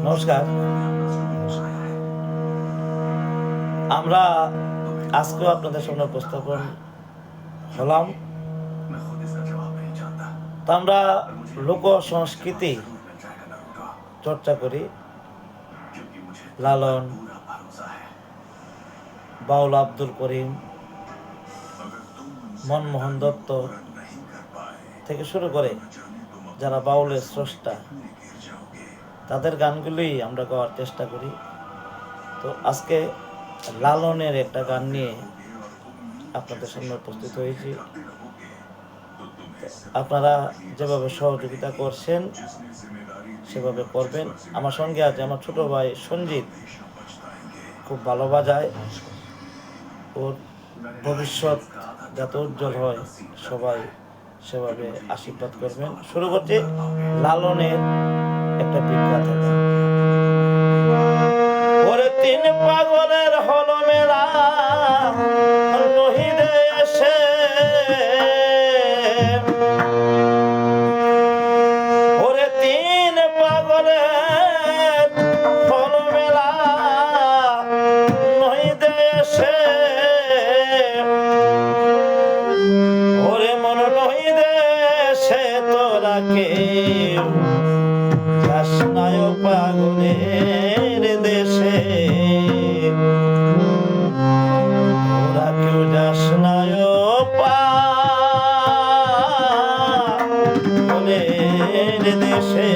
নমস্কার। আমরা আজকেও আপনাদের সামনে উপস্থাপন হলাম। তা আমরা লোক সংস্কৃতি চর্চা করি। লালন, বাউল আব্দুল করিম, মনমোহন দত্ত থেকে শুরু করে যারা বাউলের স্রষ্টা, তাদের গানগুলি আমরা গাওয়ার চেষ্টা করি। তো আজকে লালনের একটা গান নিয়ে আপনাদের সামনে উপস্থিত হয়েছি। আপনারা যেভাবে সহযোগিতা করছেন সেভাবে করবেন। আমার সঙ্গে আছে আমার ছোট ভাই সঞ্জিত, খুব ভালো বাজায়। ওর ভবিষ্যৎ যাতে উজ্জ্বল হয় সবাই সেভাবে আশীর্বাদ করবেন। শুরু করছি লালনের একটা বিখ্যাত গান। ওরে তিন পাগলের হলো মেলা নহিদে এসে, ওরে তিন পাগলের হলো মেলা নহিদে এসে, ওরে মন নহিদে এসে তোরা কেউ যাস নাই পাগলের দেশে, তোরা কেউ যাস নাই পাগলের দেশে।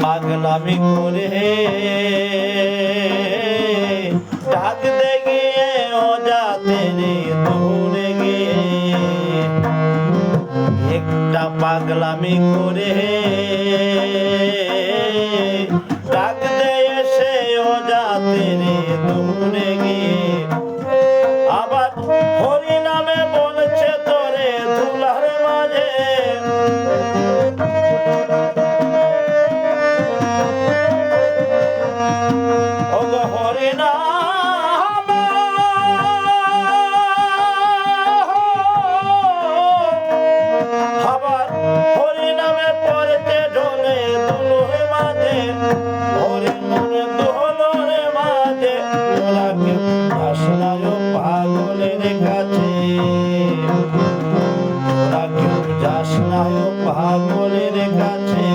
পাগলামি করে ডাক দে গিয়ে ও যাতে রে দৌড়ে গিয়ে, একটা পাগলামি করে ডাক দে এসে ও যাতে রে দৌড়ে গিয়ে, আবার হরি নামে বলছে তোরে ধুলার মাঝে, পাগলের কাছে।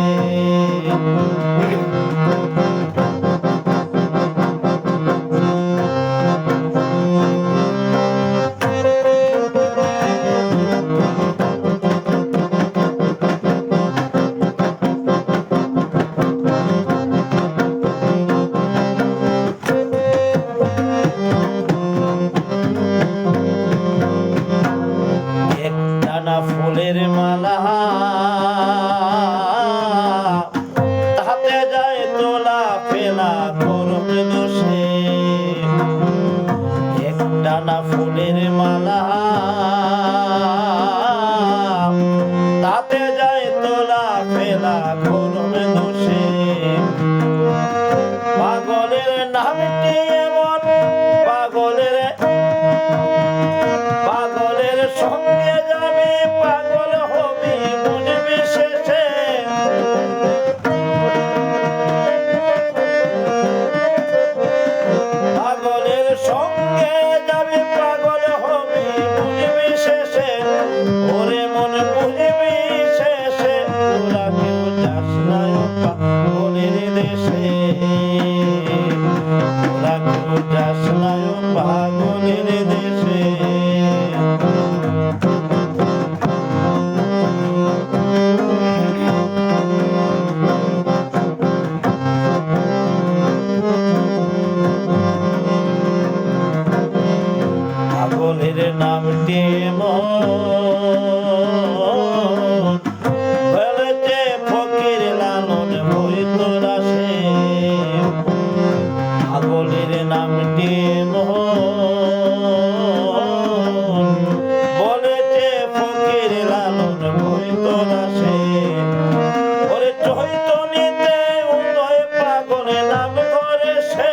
একটানা ফুলের মালা হাতে যায় তোলা ফেলা করম দোষে, একটানা ফুলের মালা তাতে যায় তোলা ফেলা করম দোষে, পাগলের নামটি এমন পাগলের পাগলের সঙ্গে যাবে পাগল হবি বুঝবি শেষে, পাগলের সঙ্গে যাবে পাগল হবি বুঝবি শেষে। নামটি মোহন বলেছে ফকির লালন হইতো দাসে ওরে চৈতন্যতে উদয় পাগলে নাম করে সে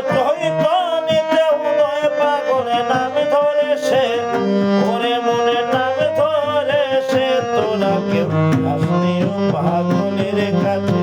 চৈতন্যতে উদয় পাগলে নাম ধরে সে ওরে মনে নাম ধরে সে তোরা কেউ আসলেও পাগলের কাছে